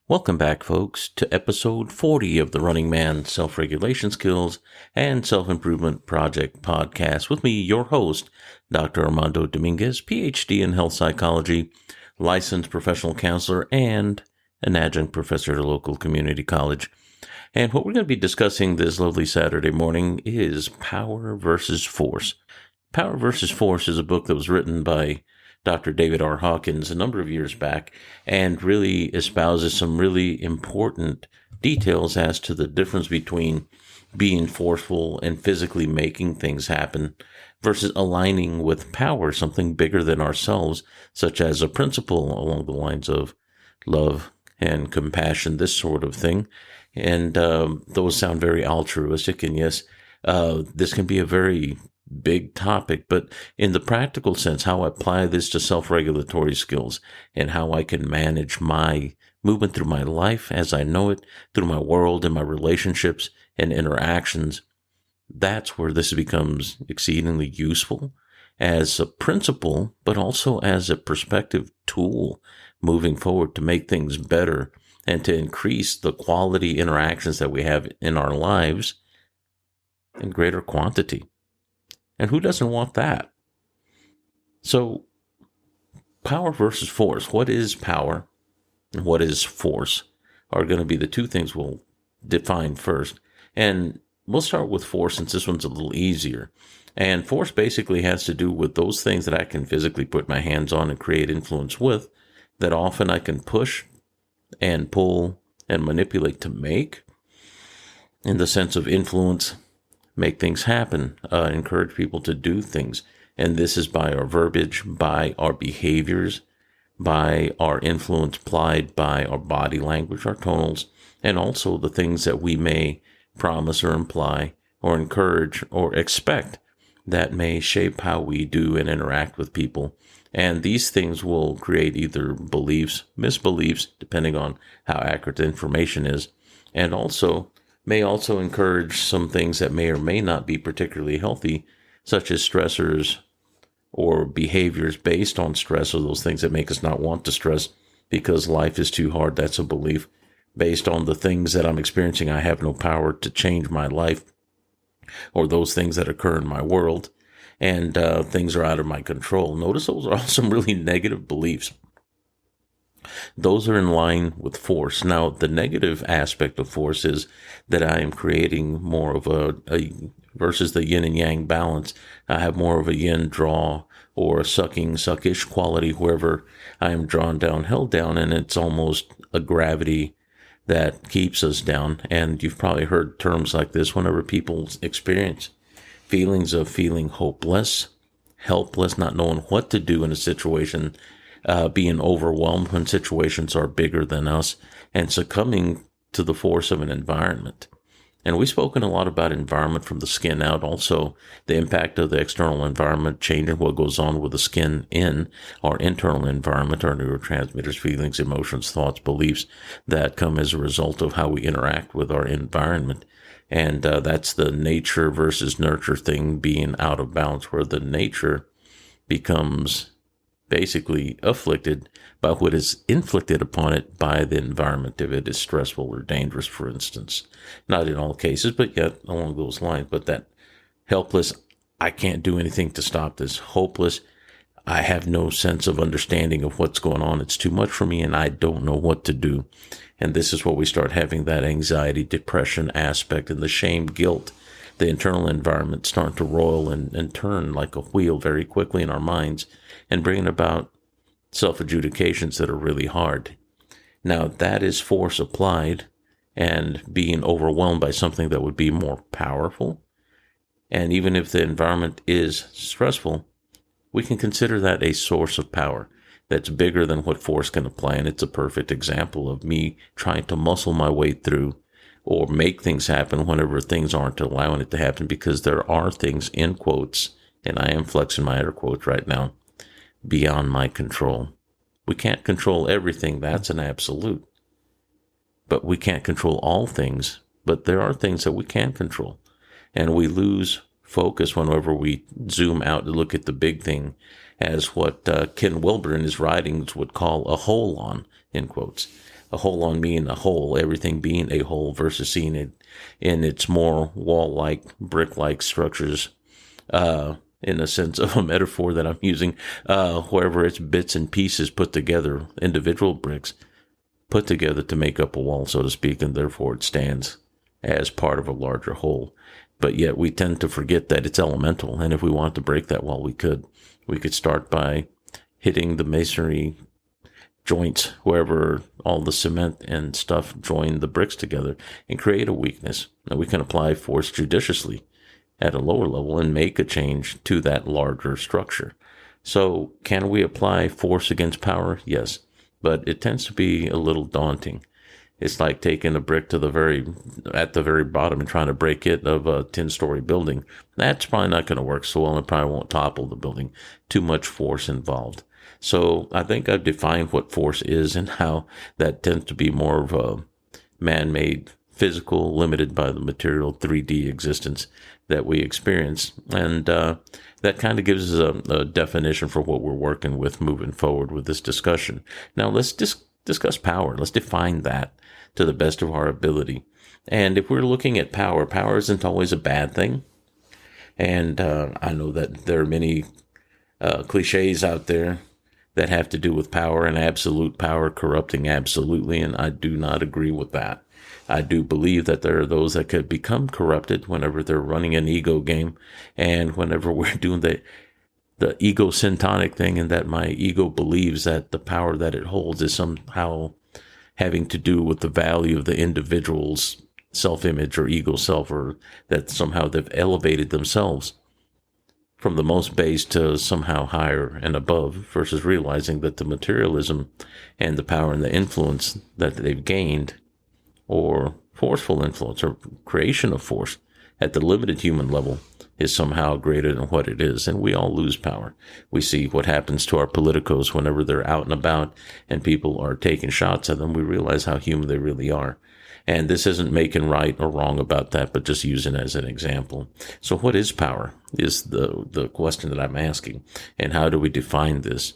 Welcome back, folks, to episode 40 of the Running Man Self-Regulation Skills and Self-Improvement Project podcast with me, your host, Dr. Armando Dominguez, PhD in health psychology, licensed professional counselor, and an adjunct professor at a local community college. And what we're going to be discussing this lovely Saturday morning is Power versus Force. Power versus Force is a book that was written by Dr. David R. Hawkins a number of years back and really espouses some really important details as to the difference between being forceful and physically making things happen versus aligning with power, something bigger than ourselves, such as a principle along the lines of love and compassion, this sort of thing. And those sound very altruistic. And yes, this can be a very big topic, but in the practical sense, how I apply this to self-regulatory skills and how I can manage my movement through my life as I know it, through my world and my relationships and interactions, that's where this becomes exceedingly useful as a principle, but also as a perspective tool moving forward to make things better and to increase the quality interactions that we have in our lives in greater quantity. And who doesn't want that? So, power versus force. What is power and what is force are going to be the two things we'll define first. And we'll start with force since this one's a little easier. And force basically has to do with those things that I can physically put my hands on and create influence with, that often I can push and pull and manipulate to make, in the sense of influence, make things happen, encourage people to do things. And this is by our verbiage, by our behaviors, by our influence applied by our body language, our tonals, and also the things that we may promise or imply or encourage or expect that may shape how we do and interact with people. And these things will create either beliefs, misbeliefs, depending on how accurate the information is, and may also encourage some things that may or may not be particularly healthy, such as stressors or behaviors based on stress, or those things that make us not want to stress because life is too hard. That's a belief. Based on the things that I'm experiencing, I have no power to change my life, or those things that occur in my world, and things are out of my control. Notice those are all some really negative beliefs. Those are in line with force. Now, the negative aspect of force is that I am creating more of a versus the yin and yang balance. I have more of a yin draw or a suckish quality wherever I am drawn down, held down, and it's almost a gravity that keeps us down. And you've probably heard terms like this whenever people experience feelings of feeling hopeless, helpless, not knowing what to do in a situation, being overwhelmed when situations are bigger than us, and succumbing to the force of an environment. And we've spoken a lot about environment from the skin out, also the impact of the external environment changing what goes on with the skin in our internal environment, our neurotransmitters, feelings, emotions, thoughts, beliefs that come as a result of how we interact with our environment. And that's the nature versus nurture thing being out of balance, where the nature becomes basically afflicted by what is inflicted upon it by the environment, if it is stressful or dangerous, for instance. Not in all cases, but yet along those lines. But that helpless, I can't do anything to stop this. Hopeless, I have no sense of understanding of what's going on. It's too much for me and I don't know what to do. And this is where we start having that anxiety, depression aspect, and the shame, guilt, the internal environment starting to roil and turn like a wheel very quickly in our minds, and bringing about self-adjudications that are really hard. Now, that is force applied and being overwhelmed by something that would be more powerful. And even if the environment is stressful, we can consider that a source of power that's bigger than what force can apply. And it's a perfect example of me trying to muscle my way through or make things happen whenever things aren't allowing it to happen, because there are things, in quotes, and I am flexing my air quotes right now, beyond my control. We can't control everything, that's an absolute. But we can't control all things, but there are things that we can control. And we lose focus whenever we zoom out to look at the big thing as what Ken Wilber in his writings would call a hole on, in quotes. a whole on being a whole, everything being a whole, versus seeing it in its more wall-like, brick-like structures, in a sense of a metaphor that I'm using, wherever it's bits and pieces put together, individual bricks put together to make up a wall, so to speak, and therefore it stands as part of a larger whole. But yet we tend to forget that it's elemental, and if we want to break that wall, we could. We could start by hitting the masonry joints wherever all the cement and stuff join the bricks together and create a weakness. Now we can apply force judiciously at a lower level and make a change to that larger structure. So can we apply force against power? Yes, but it tends to be a little daunting. It's like taking a brick to at the very bottom and trying to break it of a 10-story building. That's probably not going to work so well, and probably won't topple the building. Too much force involved. So I think I've defined what force is and how that tends to be more of a man-made, physical, limited by the material 3D existence that we experience. And that kind of gives us a definition for what we're working with moving forward with this discussion. Now let's discuss power. Let's define that to the best of our ability. And if we're looking at power, power isn't always a bad thing. And I know that there are many cliches out there that have to do with power and absolute power corrupting absolutely, and I do not agree with that. I do believe that there are those that could become corrupted whenever they're running an ego game, and whenever we're doing the ego-syntonic thing, and that my ego believes that the power that it holds is somehow having to do with the value of the individual's self-image or ego self, or that somehow they've elevated themselves from the most base to somehow higher and above, versus realizing that the materialism and the power and the influence that they've gained, or forceful influence or creation of force at the limited human level, is somehow greater than what it is, and we all lose power. We see what happens to our politicos whenever they're out and about and people are taking shots at them. We realize how human they really are. And this isn't making right or wrong about that, but just using it as an example. So what is power is the question that I'm asking. And how do we define this?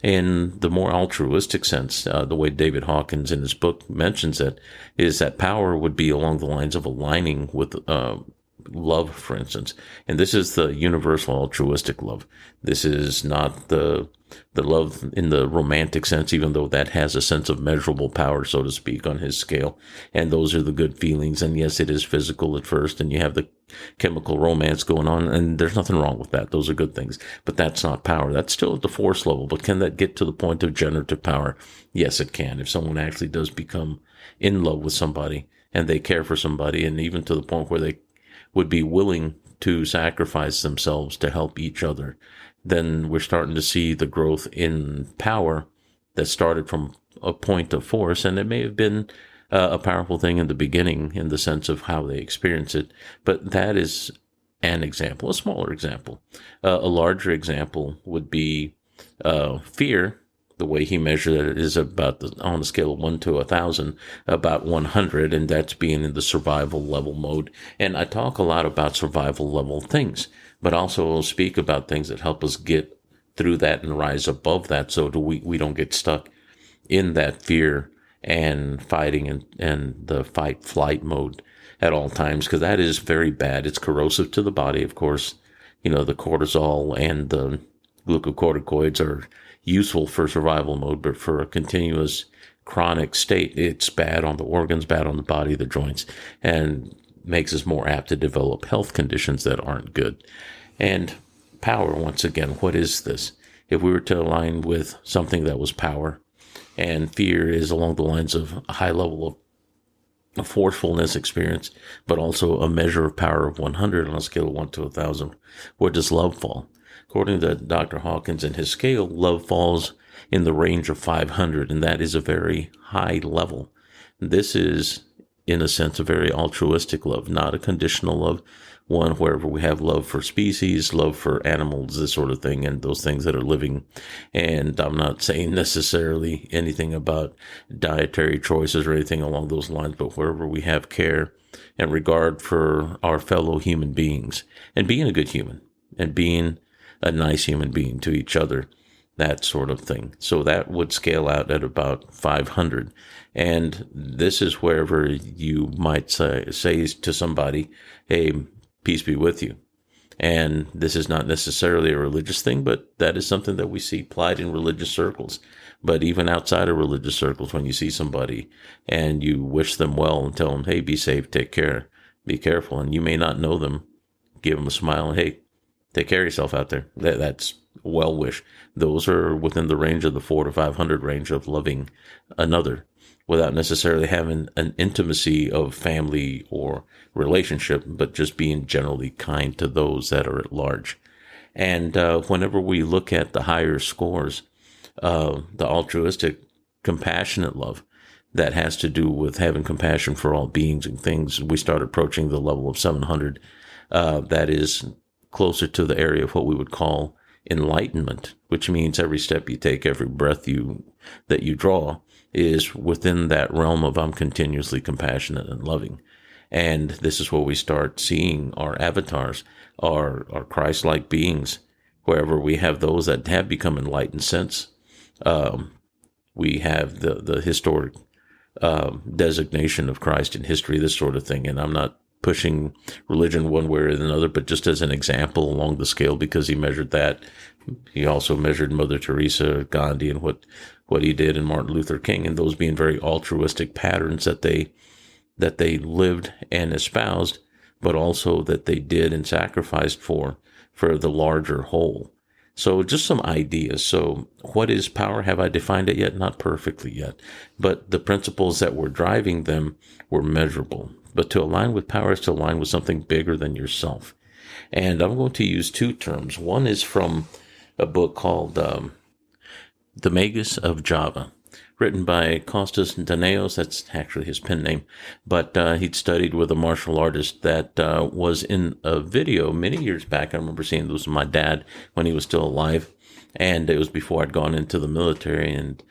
In the more altruistic sense, the way David Hawkins in his book mentions it, is that power would be along the lines of aligning with love, for instance. And this is the universal altruistic love. This is not the love in the romantic sense, even though that has a sense of measurable power, so to speak, on his scale. And those are the good feelings. And yes, it is physical at first, and you have the chemical romance going on, and there's nothing wrong with that. Those are good things. But that's not power. That's still at the force level. But can that get to the point of generative power? Yes, it can. If someone actually does become in love with somebody, and they care for somebody, and even to the point where they would be willing to sacrifice themselves to help each other, then we're starting to see the growth in power that started from a point of force. And it may have been a powerful thing in the beginning in the sense of how they experience it. But that is an example, a smaller example. A larger example would be fear. The way he measured it is about, on a scale of 1 to 1,000, about 100, and that's being in the survival level mode. And I talk a lot about survival level things, but also speak about things that help us get through that and rise above that, so we don't get stuck in that fear and fighting and the fight-flight mode at all times, because that is very bad. It's corrosive to the body, of course. You know, the cortisol and the glucocorticoids are useful for survival mode, but for a continuous chronic state, it's bad on the organs, bad on the body, the joints, and makes us more apt to develop health conditions that aren't good. And power, once again, what is this? If we were to align with something that was power, and fear is along the lines of a high level of forcefulness experience, but also a measure of power of 100 on a scale of 1 to 1,000, where does love fall? According to Dr. Hawkins and his scale, love falls in the range of 500, and that is a very high level. This is, in a sense, a very altruistic love, not a conditional love, one wherever we have love for species, love for animals, this sort of thing, and those things that are living. And I'm not saying necessarily anything about dietary choices or anything along those lines, but wherever we have care and regard for our fellow human beings, and being a good human, and being a nice human being to each other, that sort of thing. So that would scale out at about 500. And this is wherever you might say to somebody, hey, peace be with you. And this is not necessarily a religious thing, but that is something that we see applied in religious circles. But even outside of religious circles, when you see somebody and you wish them well and tell them, hey, be safe, take care, be careful, and you may not know them, give them a smile and, hey, take care of yourself out there. That's well wish. Those are within the range of the 400 to 500 range of loving another without necessarily having an intimacy of family or relationship, but just being generally kind to those that are at large. And whenever we look at the higher scores, the altruistic, compassionate love that has to do with having compassion for all beings and things, we start approaching the level of 700. That is closer to the area of what we would call enlightenment, which means every step you take, every breath that you draw is within that realm of I'm continuously compassionate and loving. And this is where we start seeing our avatars, our Christ-like beings, wherever we have those that have become enlightened since. We have the historic designation of Christ in history, this sort of thing. And I'm not pushing religion one way or another, but just as an example along the scale, because he measured that. He also measured Mother Teresa, Gandhi, and what he did, and Martin Luther King, and those being very altruistic patterns that they lived and espoused, but also that they did and sacrificed for the larger whole. So just some ideas. So what is power? Have I defined it yet? Not perfectly yet, but the principles that were driving them were measurable. But to align with power is to align with something bigger than yourself. And I'm going to use two terms. One is from a book called The Magus of Java, written by Costas Danaos. That's actually his pen name. But he'd studied with a martial artist that was in a video many years back. I remember seeing this with my dad when he was still alive. And it was before I'd gone into the military. And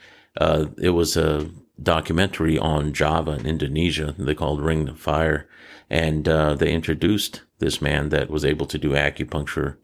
it was a documentary on Java in Indonesia. They called Ring of Fire. And they introduced this man that was able to do acupuncture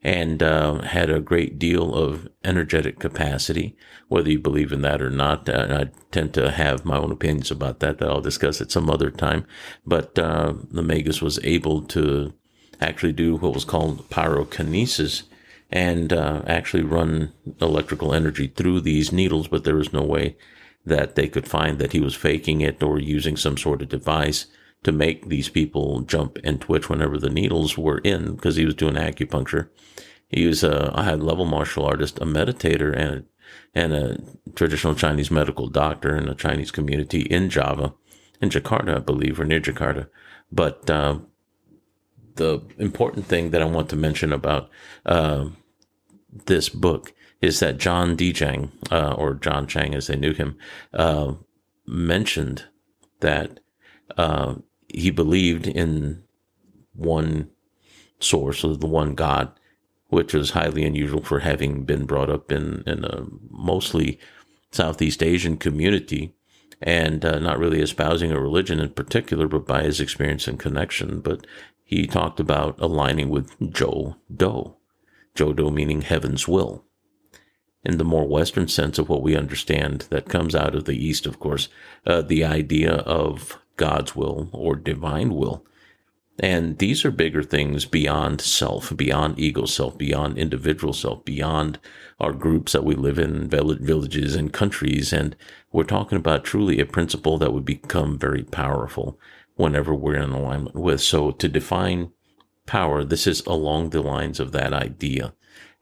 and had a great deal of energetic capacity, whether you believe in that or not. I tend to have my own opinions about that I'll discuss at some other time. But the Magus was able to actually do what was called pyrokinesis and actually run electrical energy through these needles, but there was no way that they could find that he was faking it or using some sort of device to make these people jump and twitch whenever the needles were in, because he was doing acupuncture. He was a high-level martial artist, a meditator, and a traditional Chinese medical doctor in a Chinese community in Java, in Jakarta, I believe, or near Jakarta. But the important thing that I want to mention about this book is that John Dijang, or John Chang as they knew him, mentioned that he believed in one source, or the one God, which was highly unusual for having been brought up in a mostly Southeast Asian community, and not really espousing a religion in particular, but by his experience and connection. But he talked about aligning with Zhou Do. Zhou Do meaning heaven's will. In the more Western sense of what we understand, that comes out of the East, of course, the idea of God's will or divine will. And these are bigger things beyond self, beyond ego self, beyond individual self, beyond our groups that we live in, villages and countries. And we're talking about truly a principle that would become very powerful whenever we're in alignment with. So to define power, this is along the lines of that idea.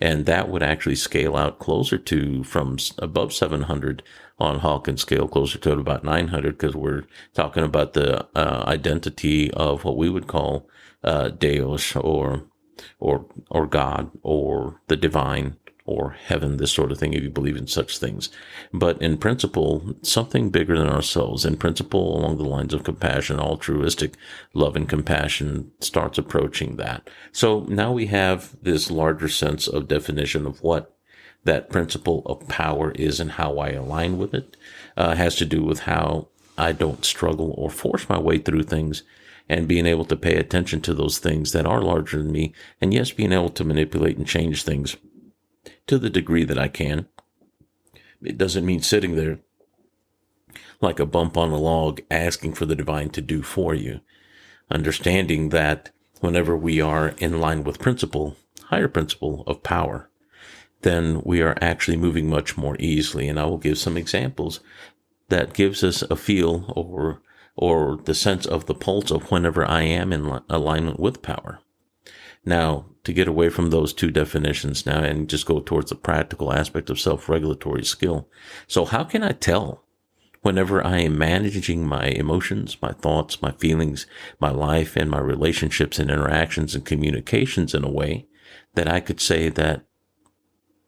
And that would actually scale out closer to, from above 700 on Hawkins scale, closer to about 900, because we're talking about the identity of what we would call Deus or God or the divine or heaven, this sort of thing, if you believe in such things. But in principle, something bigger than ourselves, in principle, along the lines of compassion, altruistic love and compassion starts approaching that. So now we have this larger sense of definition of what that principle of power is and how I align with it. Has to do with how I don't struggle or force my way through things, and being able to pay attention to those things that are larger than me, and yes, being able to manipulate and change things to the degree that I can. It doesn't mean sitting there like a bump on a log asking for the divine to do for you. Understanding that whenever we are in line with principle, higher principle of power, then we are actually moving much more easily. And I will give some examples that gives us a feel or the sense of the pulse of whenever I am in alignment with power. Now, to get away from those two definitions now and just go towards the practical aspect of self-regulatory skill. So how can I tell whenever I am managing my emotions, my thoughts, my feelings, my life, and my relationships and interactions and communications in a way that I could say that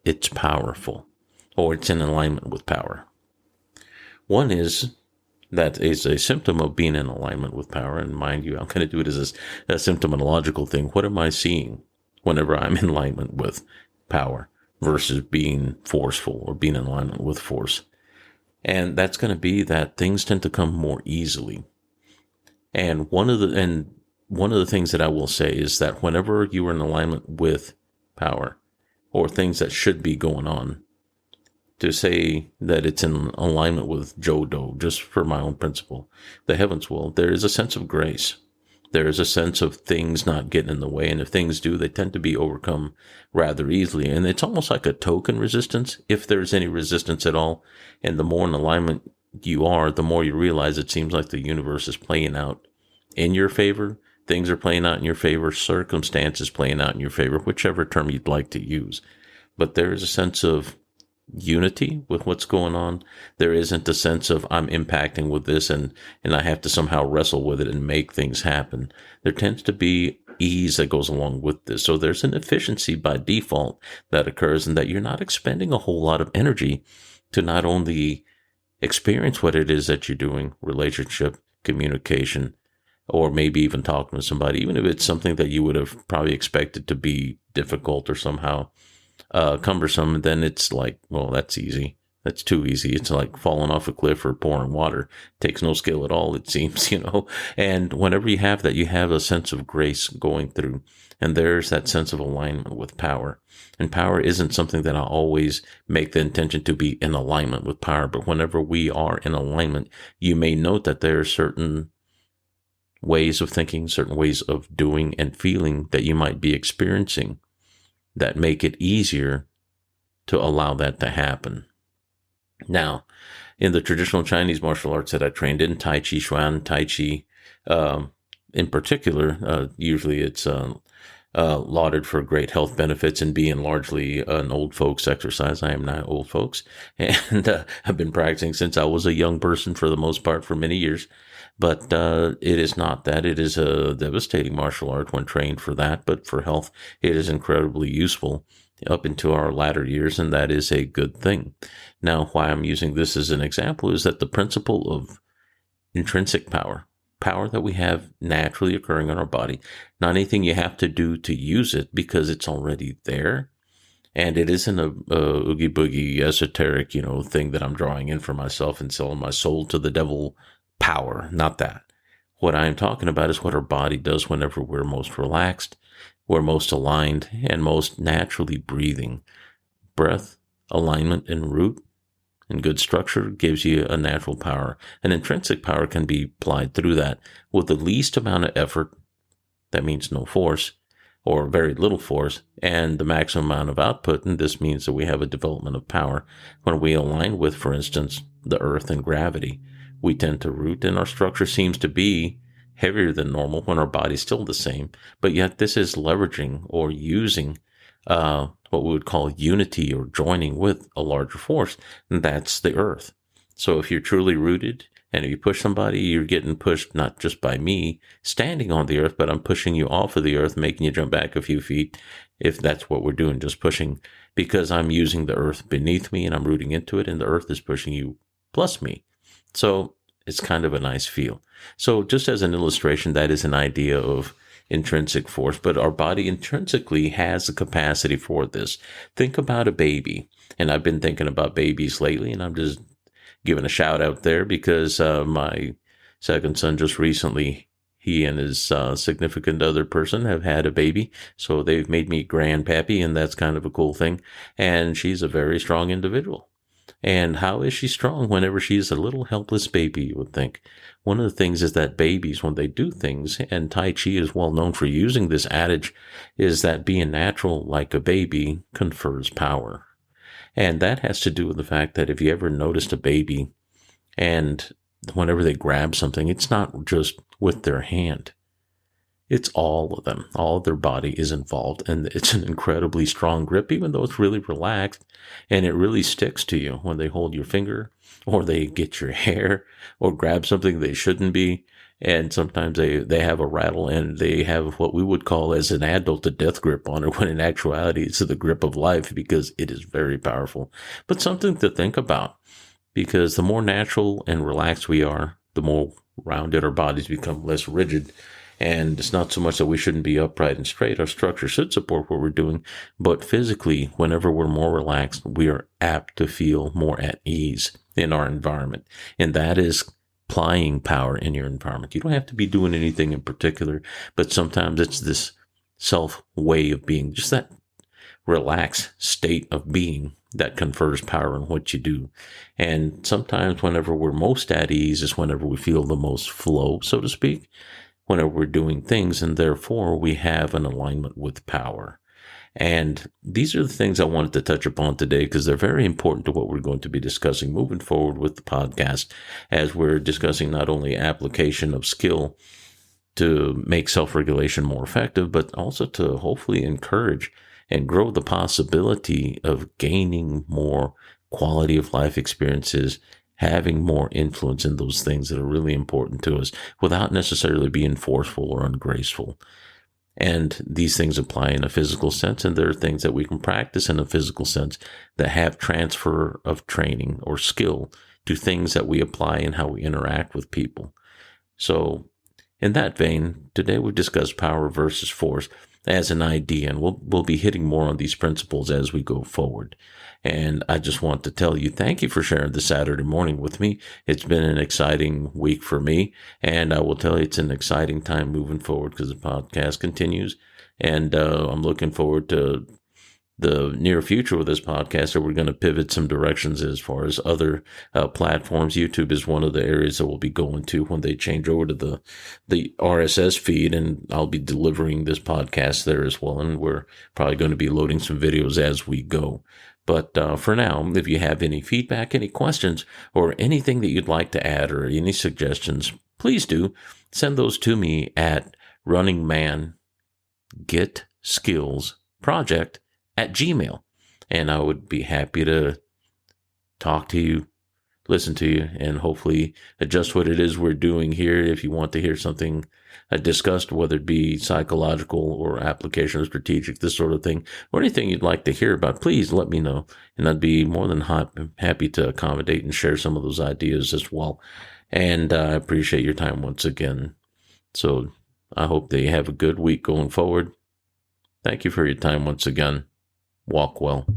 it's powerful or it's in alignment with power? One is that is a symptom of being in alignment with power. And mind you, I'm going to do it as a symptomological thing. What am I seeing whenever I'm in alignment with power versus being forceful or being in alignment with force? And that's going to be that things tend to come more easily. And one of the things that I will say is that whenever you are in alignment with power or things that should be going on, to say that it's in alignment with Jodo, just for my own principle, the heavens will, there is a sense of grace. There is a sense of things not getting in the way. And if things do, they tend to be overcome rather easily. And it's almost like a token resistance, if there's any resistance at all. And the more in alignment you are, the more you realize it seems like the universe is playing out in your favor. Things are playing out in your favor. Circumstances playing out in your favor, whichever term you'd like to use. But there is a sense of unity with what's going on. There isn't a sense of I'm impacting with this and I have to somehow wrestle with it and make things happen. There tends to be ease that goes along with this. So there's an efficiency by default that occurs, and that you're not expending a whole lot of energy to not only experience what it is that you're doing, relationship, communication, or maybe even talking to somebody, even if it's something that you would have probably expected to be difficult or somehow cumbersome, then it's like, well, that's easy. That's too easy. It's like falling off a cliff or pouring water. It takes no skill at all, it seems, And whenever you have that, you have a sense of grace going through. And there's that sense of alignment with power. And power isn't something that I always make the intention to be in alignment with power. But whenever we are in alignment, you may note that there are certain ways of thinking, certain ways of doing and feeling that you might be experiencing that make it easier to allow that to happen. Now, in the traditional Chinese martial arts that I trained in, Tai Chi Chuan, Tai Chi in particular, usually it's lauded for great health benefits and being largely an old folks exercise. I am not old folks, and I've been practicing since I was a young person for the most part for many years. But it is not that. It is a devastating martial art when trained for that. But for health, it is incredibly useful up into our latter years, and that is a good thing. Now, why I'm using this as an example is that the principle of intrinsic power that we have naturally occurring in our body, not anything you have to do to use it because it's already there. And it isn't a oogie boogie esoteric, thing that I'm drawing in for myself and selling my soul to the devil power. Not that. What I'm talking about is what our body does whenever we're most relaxed, we're most aligned, and most naturally breathing. Breath, alignment, and root and good structure gives you a natural power. An intrinsic power can be applied through that with the least amount of effort. That means no force or very little force, and the maximum amount of output. And this means that we have a development of power when we align with, for instance, the earth and gravity. We tend to root, and our structure seems to be heavier than normal when our body's still the same. But yet this is leveraging or using what we would call unity or joining with a larger force, and that's the earth. So if you're truly rooted, and if you push somebody, you're getting pushed not just by me standing on the earth, but I'm pushing you off of the earth, making you jump back a few feet, if that's what we're doing, just pushing, because I'm using the earth beneath me and I'm rooting into it, and the earth is pushing you plus me. So it's kind of a nice feel. So just as an illustration, that is an idea of intrinsic force, but our body intrinsically has the capacity for this. Think about a baby, and I've been thinking about babies lately, and I'm just giving a shout out there because my second son just recently He and his significant other person have had a baby, so they've made me grandpappy, and that's kind of a cool thing. And she's a very strong individual. And how is she strong whenever she's a little helpless baby, you would think? One of the things is that babies, when they do things, and Tai Chi is well known for using this adage, is that being natural like a baby confers power. And that has to do with the fact that if you ever noticed a baby and whenever they grab something, it's not just with their hand. It's all of them. All of their body is involved, and it's an incredibly strong grip, even though it's really relaxed, and it really sticks to you when they hold your finger, or they get your hair, or grab something they shouldn't be. And sometimes they have a rattle, and they have what we would call as an adult a death grip on it, when in actuality it's the grip of life, because it is very powerful. But something to think about, because the more natural and relaxed we are, the more rounded our bodies become, less rigid. And it's not so much that we shouldn't be upright and straight. Our structure should support what we're doing. But physically, whenever we're more relaxed, we are apt to feel more at ease in our environment. And that is applying power in your environment. You don't have to be doing anything in particular, but sometimes it's this self way of being, just that relaxed state of being that confers power in what you do. And sometimes whenever we're most at ease is whenever we feel the most flow, so to speak, whenever we're doing things, and therefore we have an alignment with power. And these are the things I wanted to touch upon today, because they're very important to what we're going to be discussing moving forward with the podcast, as we're discussing not only application of skill to make self-regulation more effective, but also to hopefully encourage and grow the possibility of gaining more quality of life experiences, having more influence in those things that are really important to us without necessarily being forceful or ungraceful. And these things apply in a physical sense, and there are things that we can practice in a physical sense that have transfer of training or skill to things that we apply in how we interact with people. So in that vein, today we've discussed power versus force as an idea, and we'll be hitting more on these principles as we go forward. And I just want to tell you, thank you for sharing this Saturday morning with me. It's been an exciting week for me, and I will tell you it's an exciting time moving forward, because the podcast continues, and I'm looking forward to the near future with this podcast. So we're going to pivot some directions as far as other platforms. YouTube is one of the areas that we'll be going to when they change over to the RSS feed, and I'll be delivering this podcast there as well. And we're probably going to be loading some videos as we go. But for now, if you have any feedback, any questions, or anything that you'd like to add, or any suggestions, please do send those to me at runningmangetskillsproject@gmail.com. And I would be happy to talk to you, listen to you, and hopefully adjust what it is we're doing here. If you want to hear something discussed, whether it be psychological or application or strategic, this sort of thing, or anything you'd like to hear about, please let me know. And I'd be more than happy to accommodate and share some of those ideas as well. And I appreciate your time once again. So I hope that you have a good week going forward. Thank you for your time once again. Walk well.